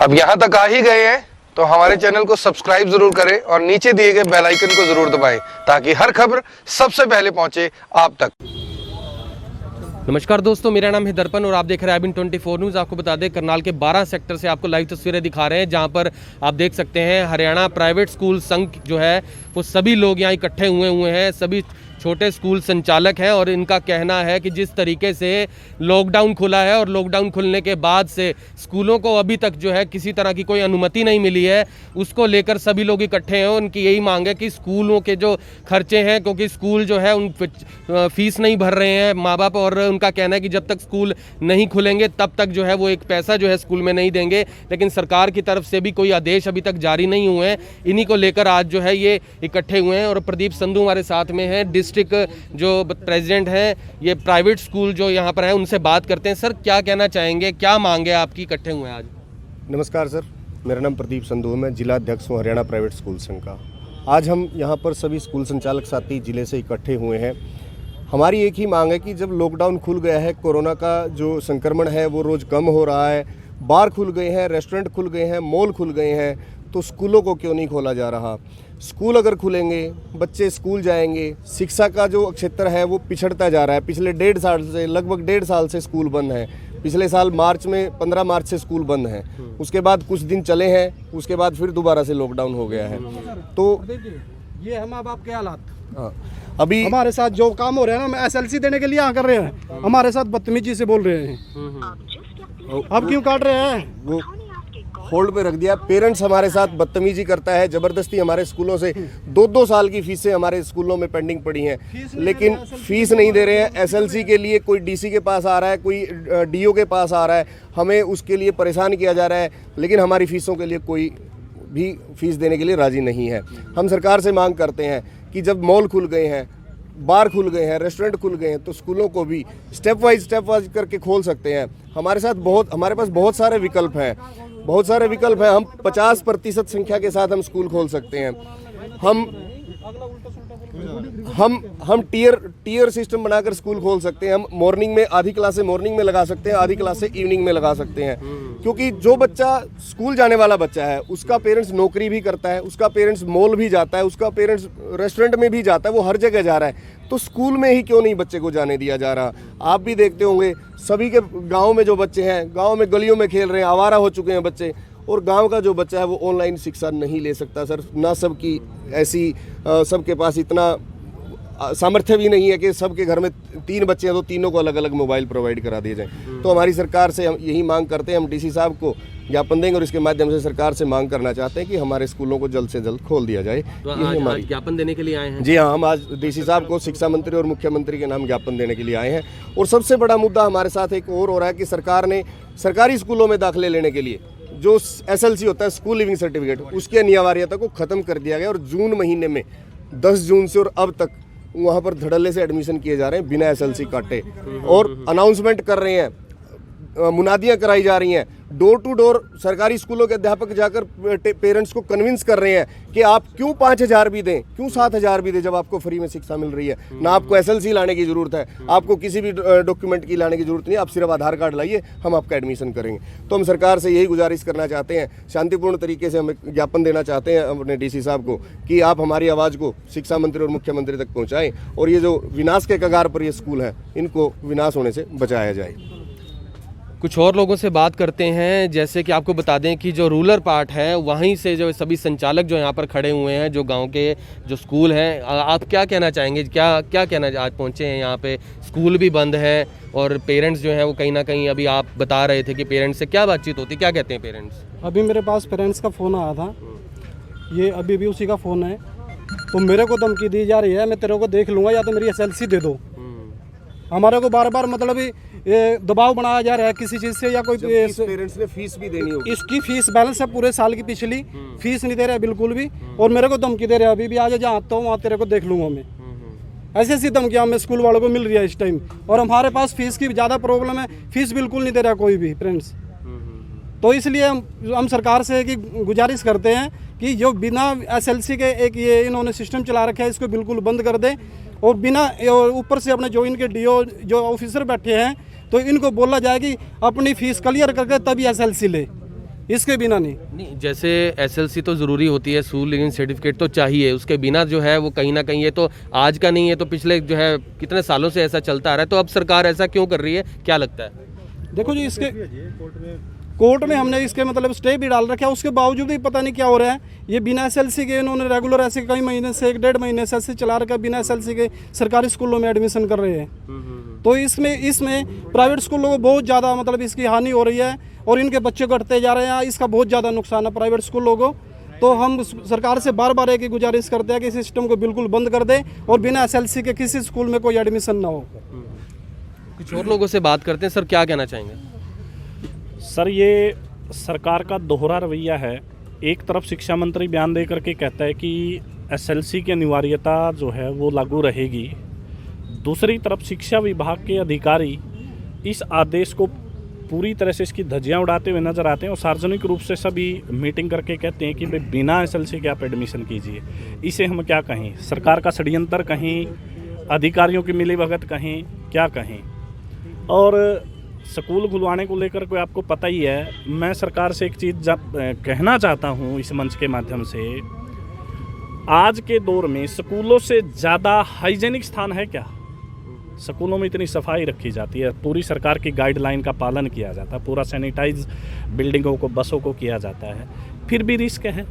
अब यहाँ तक आ ही गए हैं तो हमारे चैनल को सब्सक्राइब जरूर करें और नीचे दिए गए बेल आइकन को जरूर दबाएं ताकि हर खबर सबसे पहले पहुंचे आप तक। नमस्कार दोस्तों, मेरा नाम है दर्पण और आप देख रहे हैं IBN 24 न्यूज़। आपको बता दें करनाल के 12 सेक्टर से आपको लाइव तस्वीरें दिखा रहे हैं, जहां पर आप देख सकते हैं हरियाणा प्राइवेट स्कूल संघ जो है वो सभी लोग यहाँ इकट्ठे हुए हैं। सभी छोटे स्कूल संचालक हैं और इनका कहना है कि जिस तरीके से लॉकडाउन खुला है और लॉकडाउन खुलने के बाद से स्कूलों को अभी तक जो है किसी तरह की कोई अनुमति नहीं मिली है, उसको लेकर सभी लोग इकट्ठे हैं। उनकी यही मांग है कि स्कूलों के जो खर्चे हैं, क्योंकि स्कूल जो है उन फीस नहीं भर रहे हैं माँ बाप, और उनका कहना है कि जब तक स्कूल नहीं खुलेंगे तब तक जो है वो एक पैसा जो है स्कूल में नहीं देंगे। लेकिन सरकार की तरफ से भी कोई आदेश अभी तक जारी नहीं हुए हैं। इन्हीं को लेकर आज जो है ये इकट्ठे हुए हैं। और प्रदीप संधू हमारे साथ में है, डिस्ट्रिक्ट जो प्रेसिडेंट हैं ये प्राइवेट स्कूल जो यहाँ पर है, उनसे बात करते हैं। सर क्या कहना चाहेंगे, क्या मांग है आपकी, इकट्ठे हुए हैं आज? नमस्कार सर, मेरा नाम प्रदीप संधू है, मैं जिला अध्यक्ष हूँ हरियाणा प्राइवेट स्कूल संघ का। आज हम यहाँ पर सभी स्कूल संचालक साथी जिले से इकट्ठे हुए हैं। हमारी एक ही मांग है कि जब लॉकडाउन खुल गया है, कोरोना का जो संक्रमण है वो रोज़ कम हो रहा है, बार खुल गए हैं, रेस्टोरेंट खुल गए हैं, मॉल खुल गए हैं, तो स्कूलों को क्यों नहीं खोला जा रहा? स्कूल अगर खुलेंगे, बच्चे स्कूल जाएंगे, शिक्षा का जो क्षेत्र है वो पिछड़ता जा रहा है। पिछले 1.5 साल से, लगभग 1.5 साल से स्कूल बंद है। पिछले साल मार्च में 15 मार्च से स्कूल बंद है, उसके बाद कुछ दिन चले हैं, उसके बाद फिर दोबारा से लॉकडाउन हो गया है। तो ये हम अब आपके हालात, हाँ, अभी हमारे साथ जो काम हो रहे हैं ना, हम SLC देने के लिए यहाँ कर रहे हैं, हमारे साथ बदतमीजी से बोल रहे हैं। अब क्यों काट रहे हैं? वो होल्ड पे रख दिया। पेरेंट्स हमारे साथ बदतमीजी करता है, ज़बरदस्ती हमारे स्कूलों से 2-2 साल की फीसें हमारे स्कूलों में पेंडिंग पड़ी हैं, लेकिन फीस नहीं दे रहे हैं। SLC के लिए कोई DC के पास आ रहा है, कोई DO के पास आ रहा है, हमें उसके लिए परेशान किया जा रहा है, लेकिन हमारी फीसों के लिए कोई भी फीस देने के लिए राज़ी नहीं है। हम सरकार से मांग करते हैं कि जब मॉल खुल गए हैं, बार खुल गए हैं, रेस्टोरेंट खुल गए हैं, तो स्कूलों को भी स्टेप वाइज करके खोल सकते हैं। हमारे पास बहुत सारे विकल्प हैं, हम 50% संख्या के साथ हम स्कूल खोल सकते हैं। हम टीयर सिस्टम बनाकर स्कूल खोल सकते हैं। हम मॉर्निंग में आधी क्लासें मॉर्निंग में लगा सकते हैं, आधी क्लासें इवनिंग में लगा सकते हैं, क्योंकि जो बच्चा स्कूल जाने वाला बच्चा है उसका पेरेंट्स नौकरी भी करता है, उसका पेरेंट्स मॉल भी जाता है, उसका पेरेंट्स रेस्टोरेंट में भी जाता है, वो हर जगह जा रहा है। तो स्कूल में ही क्यों नहीं बच्चे को जाने दिया जा रहा? आप भी देखते होंगे सभी के गाँव में जो बच्चे हैं, गाँव में गलियों में खेल रहे हैं, आवारा हो चुके हैं बच्चे, और गांव का जो बच्चा है वो ऑनलाइन शिक्षा नहीं ले सकता सर। ना सबकी ऐसी सबके पास इतना सामर्थ्य भी नहीं है कि सबके घर में 3 बच्चे हैं तो तीनों को अलग अलग मोबाइल प्रोवाइड करा दिए जाए। तो हमारी सरकार से हम यही मांग करते हैं, हम DC साहब को ज्ञापन देंगे और इसके माध्यम से सरकार से मांग करना चाहते हैं कि हमारे स्कूलों को जल्द से जल्द खोल दिया जाए। तो आज ज्ञापन देने के लिए आए हैं? जी हाँ, हम आज DC साहब को शिक्षा मंत्री और मुख्यमंत्री के नाम ज्ञापन देने के लिए आए हैं। और सबसे बड़ा मुद्दा हमारे साथ एक और हो रहा है कि सरकार ने सरकारी स्कूलों में दाखिले लेने के लिए जो SLC होता है, स्कूल लिविंग सर्टिफिकेट, उसकी अनिवार्यता को ख़त्म कर दिया गया। और जून महीने में 10 जून से और अब तक वहाँ पर धड़ल्ले से एडमिशन किए जा रहे हैं बिना SLC काटे, और अनाउंसमेंट कर रहे हैं, मुनादियाँ कराई जा रही हैं, डोर टू डोर सरकारी स्कूलों के अध्यापक जाकर पेरेंट्स को कन्विंस कर रहे हैं कि आप क्यों 5,000 भी दें, क्यों 7,000 भी दें, जब आपको फ्री में शिक्षा मिल रही है। ना आपको SLC लाने की ज़रूरत है, आपको किसी भी डॉक्यूमेंट की लाने की ज़रूरत नहीं, आप सिर्फ आधार कार्ड लाइए, हम आपका एडमिशन करेंगे। तो हम सरकार से यही गुजारिश करना चाहते हैं, शांतिपूर्ण तरीके से हम ज्ञापन देना चाहते हैं अपने DC साहब को कि आप हमारी आवाज़ को शिक्षा मंत्री और मुख्यमंत्री तक पहुँचाएँ, और ये जो विनाश के कगार पर ये स्कूल हैं इनको विनाश होने से बचाया जाए। कुछ और लोगों से बात करते हैं। जैसे कि आपको बता दें कि जो रूरल पार्ट है वहीं से जो सभी संचालक जो यहाँ पर खड़े हुए हैं, जो गांव के जो स्कूल हैं, आप क्या कहना चाहेंगे, क्या कहना, आज पहुँचे हैं यहाँ पे, स्कूल भी बंद है और पेरेंट्स जो हैं वो कहीं ना कहीं, अभी आप बता रहे थे कि पेरेंट्स से क्या बातचीत होती, क्या कहते हैं पेरेंट्स? अभी मेरे पास पेरेंट्स का फ़ोन आया था, ये अभी भी उसी का फ़ोन है। तो मेरे को धमकी दी जा रही है, मैं तेरे को देख लूँगा या तो मेरी SLC दे दो। हमारे को बार बार मतलब ये दबाव बनाया जा रहा है किसी चीज़ से, या कोई पेरेंट्स ने फीस भी देनी होगी। इसकी फीस बैलेंस है पूरे साल की, पिछली फीस नहीं दे रहा है बिल्कुल भी, और मेरे को धमकी दे रहे हैं अभी भी, आज जहाँ आता हूँ वहाँ तेरे को देख लूँगा मैं। ऐसी ऐसी धमकियाँ हमें स्कूल वालों को मिल रही है इस टाइम, और हमारे पास फीस की ज़्यादा प्रॉब्लम है, फीस बिल्कुल नहीं दे रहा कोई भी पेरेंट्स। तो इसलिए हम सरकार से कि गुजारिश करते हैं कि जो बिना SLC के एक ये इन्होंने सिस्टम चला रखा है, इसको बिल्कुल बंद कर दें, और बिना ऊपर से अपने जो इनके DO जो ऑफिसर बैठे हैं तो इनको बोला जाए कि अपनी फ़ीस क्लियर करके तभी SLC ले। इसके बिना नहीं। नहीं, जैसे एसएलसी तो ज़रूरी होती है, स्कूल लिविंग सर्टिफिकेट तो चाहिए, उसके बिना जो है वो कहीं ना कहीं, ये तो आज का नहीं है, तो पिछले जो है कितने सालों से ऐसा चलता आ रहा है, तो अब सरकार ऐसा क्यों कर रही है, क्या लगता है? देखो जी, इसके कोर्ट में हमने इसके मतलब स्टे भी डाल रखा है, उसके बावजूद ही पता नहीं क्या हो रहा है। ये बिना एसएलसी के इन्होंने रेगुलर ऐसे कई महीने से 1-1.5 महीने से ऐसे चला रखा है, बिना एसएलसी के सरकारी स्कूलों में एडमिशन कर रहे हैं। तो इसमें प्राइवेट स्कूलों को बहुत ज़्यादा मतलब इसकी हानि हो रही है और इनके बच्चे घटते जा रहे हैं। इसका बहुत ज़्यादा नुकसान है प्राइवेट स्कूलों को। तो हम सरकार से बार बार एक ही गुजारिश करते हैं कि सिस्टम को बिल्कुल बंद कर दे और बिना एसएलसी के किसी स्कूल में कोई एडमिशन ना हो। कुछ और लोगों से बात करते हैं। सर, क्या कहना चाहेंगे? सर, ये सरकार का दोहरा रवैया है। एक तरफ शिक्षा मंत्री बयान दे करके कहता है कि एसएलसी की अनिवार्यता जो है वो लागू रहेगी, दूसरी तरफ शिक्षा विभाग के अधिकारी इस आदेश को पूरी तरह से इसकी धज्जियां उड़ाते हुए नजर आते हैं और सार्वजनिक रूप से सभी मीटिंग करके कहते हैं कि भाई बिना एसएलसी के आप एडमिशन कीजिए। इसे हम क्या कहें? सरकार का षड्यंत्र कहें, अधिकारियों की मिलीभगत कहें, क्या कहें? और स्कूल खुलवाने को लेकर कोई आपको पता ही है, मैं सरकार से एक चीज़ कहना चाहता हूँ इस मंच के माध्यम से, आज के दौर में स्कूलों से ज़्यादा हाइजेनिक स्थान है क्या? स्कूलों में इतनी सफाई रखी जाती है, पूरी सरकार की गाइडलाइन का पालन किया जाता है, पूरा सैनिटाइज बिल्डिंगों को, बसों को किया जाता है, फिर भी रिस्क है।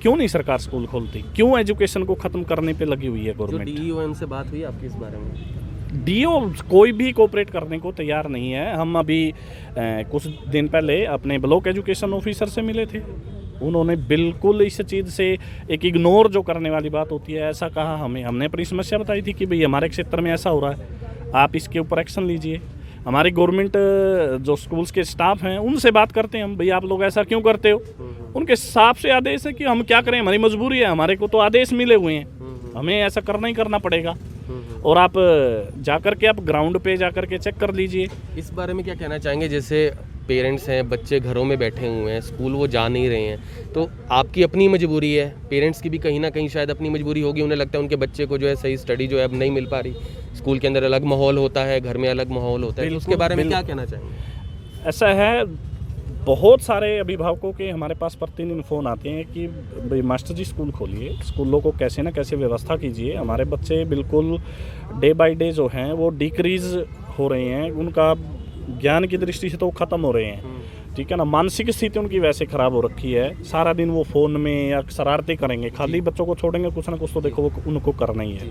क्यों नहीं सरकार स्कूल खोलती? क्यों एजुकेशन को ख़त्म करने पे लगी हुई है गवर्नमेंट? डीईओ से बात हुई आपकी इस बारे में? डीओ कोई भी कोऑपरेट करने को तैयार नहीं है। हम अभी कुछ दिन पहले अपने ब्लॉक एजुकेशन ऑफिसर से मिले थे, उन्होंने बिल्कुल इस चीज़ से एक इग्नोर जो करने वाली बात होती है ऐसा कहा। हमने अपनी समस्या बताई थी कि भाई हमारे क्षेत्र में ऐसा हो रहा है, आप इसके ऊपर एक्शन लीजिए। हमारी गवर्नमेंट जो स्कूल्स के स्टाफ हैं उनसे बात करते हैं हम, भाई आप लोग ऐसा क्यों करते हो? उनके साफ से आदेश है कि हम क्या करें, हमारी मजबूरी है, हमारे को तो आदेश मिले हुए हैं, हमें ऐसा करना ही करना पड़ेगा। और आप जाकर के आप ग्राउंड पे जाकर के चेक कर लीजिए। इस बारे में क्या कहना चाहेंगे? जैसे पेरेंट्स हैं, बच्चे घरों में बैठे हुए हैं, स्कूल वो जा नहीं रहे हैं, तो आपकी अपनी मजबूरी है, पेरेंट्स की भी कहीं ना कहीं शायद अपनी मजबूरी होगी, उन्हें लगता है उनके बच्चे को जो है सही स्टडी जो है अब नहीं मिल पा रही, स्कूल के अंदर अलग माहौल होता है, घर में अलग माहौल होता है, तो उसके बारे में क्या कहना चाहेंगे? ऐसा है, बहुत सारे अभिभावकों के हमारे पास प्रतिदिन फ़ोन आते हैं कि भाई मास्टर जी स्कूल खोलिए, स्कूलों को कैसे ना कैसे व्यवस्था कीजिए, हमारे बच्चे बिल्कुल डे बाय डे जो हैं वो डिक्रीज़ हो रहे हैं, उनका ज्ञान की दृष्टि से तो ख़त्म हो रहे हैं, ठीक है ना, मानसिक स्थिति उनकी वैसे ख़राब हो रखी है, सारा दिन वो फ़ोन में या शरारतें करेंगे, खाली बच्चों को छोड़ेंगे कुछ ना कुछ तो देखो वो उनको करना ही है।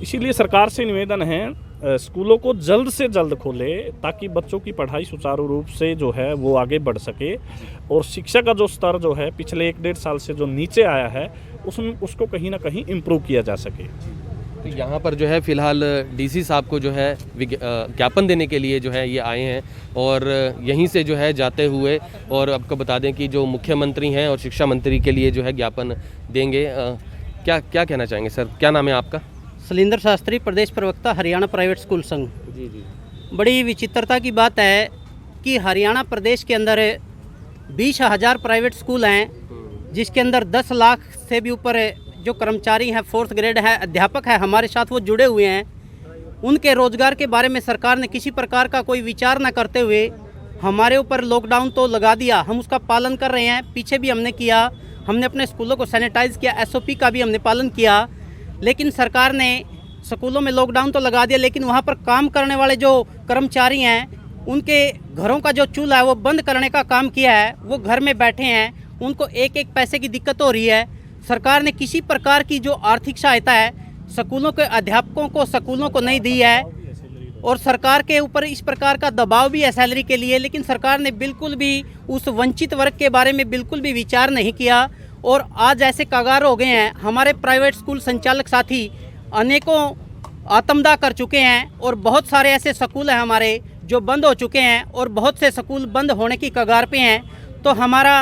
इसीलिए सरकार से निवेदन है स्कूलों को जल्द से जल्द खोले ताकि बच्चों की पढ़ाई सुचारू रूप से जो है वो आगे बढ़ सके और शिक्षा का जो स्तर जो है पिछले 1-1.5 साल से जो नीचे आया है उसको कहीं ना कहीं इम्प्रूव किया जा सके। तो यहाँ पर जो है फ़िलहाल डीसी साहब को जो है ज्ञापन देने के लिए जो है ये आए हैं और यहीं से जो है जाते हुए, और आपको बता दें कि जो मुख्यमंत्री हैं और शिक्षा मंत्री के लिए जो है ज्ञापन देंगे। क्या कहना चाहेंगे सर? क्या नाम है आपका? शैलेंद्र शास्त्री, प्रदेश प्रवक्ता, हरियाणा प्राइवेट स्कूल संघ। जी जी। बड़ी विचित्रता की बात है कि हरियाणा प्रदेश के अंदर 20,000 प्राइवेट स्कूल हैं, जिसके अंदर 10 लाख से भी ऊपर जो कर्मचारी हैं, 4th ग्रेड है, अध्यापक है, हमारे साथ वो जुड़े हुए हैं। उनके रोजगार के बारे में सरकार ने किसी प्रकार का कोई विचार न करते हुए हमारे ऊपर लॉकडाउन तो लगा दिया, हम उसका पालन कर रहे हैं, पीछे भी हमने किया, हमने अपने स्कूलों को सैनिटाइज़ किया, SOP का भी हमने पालन किया, लेकिन सरकार ने स्कूलों में लॉकडाउन तो लगा दिया, लेकिन वहाँ पर काम करने वाले जो कर्मचारी हैं उनके घरों का जो चूल्हा है वो बंद करने का काम किया है। वो घर में बैठे हैं, उनको एक एक पैसे की दिक्कत हो रही है। सरकार ने किसी प्रकार की जो आर्थिक सहायता है स्कूलों के अध्यापकों को, स्कूलों को नहीं दी है और सरकार के ऊपर इस प्रकार का दबाव भी है सैलरी के लिए, लेकिन सरकार ने बिल्कुल भी उस वंचित वर्ग के बारे में बिल्कुल भी विचार नहीं किया। और आज ऐसे कगार हो गए हैं, हमारे प्राइवेट स्कूल संचालक साथी अनेकों आत्मदाह कर चुके हैं और बहुत सारे ऐसे स्कूल हैं हमारे जो बंद हो चुके हैं और बहुत से स्कूल बंद होने की कगार पे हैं। तो हमारा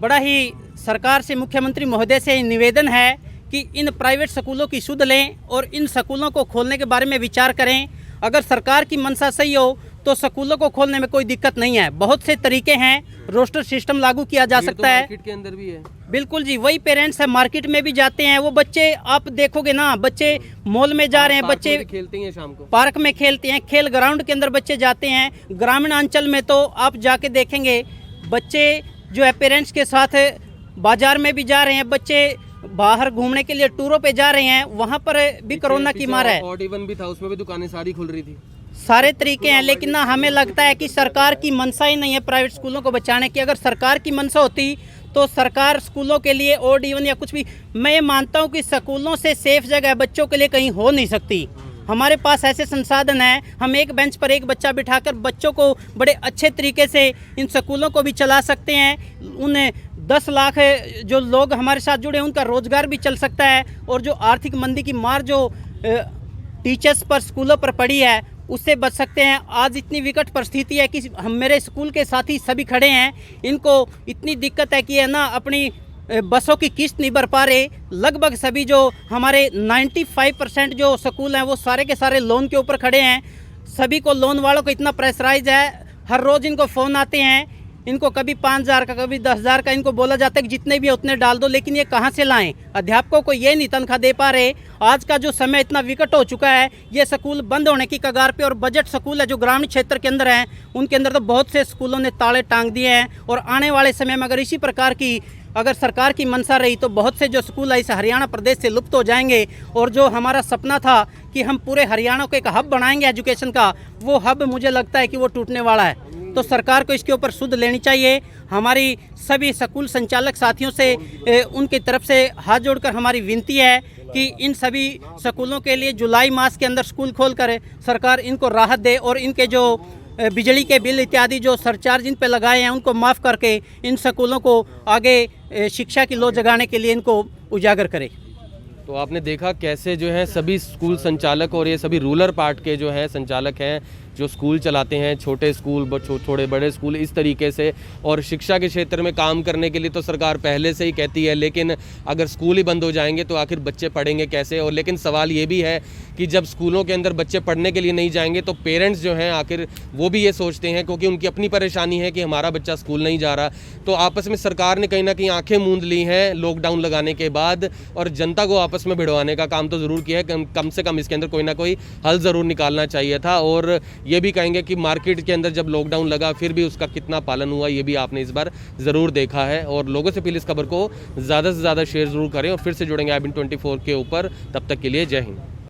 बड़ा ही सरकार से, मुख्यमंत्री महोदय से निवेदन है कि इन प्राइवेट स्कूलों की सुध लें और इन स्कूलों को खोलने के बारे में विचार करें। अगर सरकार की मंशा सही हो तो स्कूलों को खोलने में कोई दिक्कत नहीं है, बहुत से तरीके हैं, रोस्टर सिस्टम लागू किया जा सकता है। मार्केट के अंदर भी है। बिल्कुल जी, वही पेरेंट्स है, मार्केट में भी जाते हैं, वो बच्चे आप देखोगे ना, बच्चे मॉल में जा रहे हैं, बच्चे खेलते हैं, शाम को पार्क में खेलते हैं, खेल ग्राउंड के अंदर बच्चे जाते हैं। ग्रामीण अंचल में तो आप जाके देखेंगे बच्चे जो है पेरेंट्स के साथ बाजार में भी जा रहे हैं, बच्चे बाहर घूमने के लिए टूरों पे जा रहे हैं, वहाँ पर भी कोरोना की मार है। ऑड इवन भी था, उसमें भी दुकानें सारी खुल रही थी। सारे तरीके हैं, लेकिन ना हमें लगता है कि सरकार की मंशा ही नहीं है प्राइवेट स्कूलों को बचाने की। अगर सरकार की मंशा होती तो सरकार स्कूलों के लिए ऑड इवन या कुछ भी, मैं ये मानता हूँ कि स्कूलों से सेफ जगह बच्चों के लिए कहीं हो नहीं सकती। हमारे पास ऐसे संसाधन हैं, हम एक बेंच पर एक बच्चा बिठाकर बच्चों को बड़े अच्छे तरीके से इन स्कूलों को भी चला सकते हैं। उन्हें 10 लाख जो लोग हमारे साथ जुड़े हैं उनका रोजगार भी चल सकता है, और जो आर्थिक मंदी की मार जो टीचर्स पर, स्कूलों पर पड़ी है, उससे बच सकते हैं। आज इतनी विकट परिस्थिति है कि हम, मेरे स्कूल के साथी सभी खड़े हैं, इनको इतनी दिक्कत है कि है ना अपनी बसों की किस्त नहीं भर पा रहे। लगभग सभी जो हमारे 95% जो स्कूल हैं वो सारे के सारे लोन के ऊपर खड़े हैं। सभी को, लोन वालों को इतना प्रेशराइज है, हर रोज़ इनको फ़ोन आते हैं, इनको कभी 5,000 का, कभी 10,000 का इनको बोला जाता है कि जितने भी है उतने डाल दो, लेकिन ये कहाँ से लाएं? अध्यापकों को ये नहीं तनख्वाह दे पा रहे। आज का जो समय इतना विकट हो चुका है, ये स्कूल बंद होने की कगार पे, और बजट स्कूल है जो ग्रामीण क्षेत्र के अंदर हैं, उनके अंदर तो बहुत से स्कूलों ने ताले टांग दिए हैं। और आने वाले समय में अगर इसी प्रकार की, अगर सरकार की मंशा रही तो बहुत से जो स्कूल है इस हरियाणा प्रदेश से लुप्त हो जाएंगे। और जो हमारा सपना था कि हम पूरे हरियाणा को एक हब बनाएंगे एजुकेशन का, वो हब मुझे लगता है कि वो टूटने वाला है। तो सरकार को इसके ऊपर सुध लेनी चाहिए। हमारी सभी स्कूल संचालक साथियों से उनकी तरफ से हाथ जोड़कर हमारी विनती है कि इन सभी स्कूलों के लिए जुलाई मास के अंदर स्कूल खोलकर सरकार इनको राहत दे, और इनके जो बिजली के बिल इत्यादि जो सरचार्ज इन पे लगाए हैं उनको माफ़ करके इन स्कूलों को आगे शिक्षा की लो जगाने के लिए इनको उजागर करे। तो आपने देखा कैसे जो है सभी स्कूल संचालक और ये सभी रूरल पार्ट के जो है संचालक हैं, जो स्कूल चलाते हैं, छोटे स्कूल, थोड़े बड़े स्कूल, इस तरीके से। और शिक्षा के क्षेत्र में काम करने के लिए तो सरकार पहले से ही कहती है, लेकिन अगर स्कूल ही बंद हो जाएंगे तो आखिर बच्चे पढ़ेंगे कैसे? और लेकिन सवाल ये भी है कि जब स्कूलों के अंदर बच्चे पढ़ने के लिए नहीं जाएंगे तो पेरेंट्स जो हैं आखिर वो भी ये सोचते हैं, क्योंकि उनकी अपनी परेशानी है कि हमारा बच्चा स्कूल नहीं जा रहा। तो आपस में सरकार ने कहीं ना कहीं आंखें मूंद ली हैं लॉकडाउन लगाने के बाद, और जनता को आपस में भिड़वाने का काम तो ज़रूर किया है। कम से कम इसके अंदर कोई ना कोई हल ज़रूर निकालना चाहिए था। और ये भी कहेंगे कि मार्केट के अंदर जब लॉकडाउन लगा फिर भी उसका कितना पालन हुआ, ये भी आपने इस बार ज़रूर देखा है। और लोगों से प्लीज़ इस खबर को ज़्यादा से ज़्यादा शेयर ज़रूर करें, और फिर से जुड़ेंगे IBN24 के ऊपर। तब तक के लिए जय हिंद।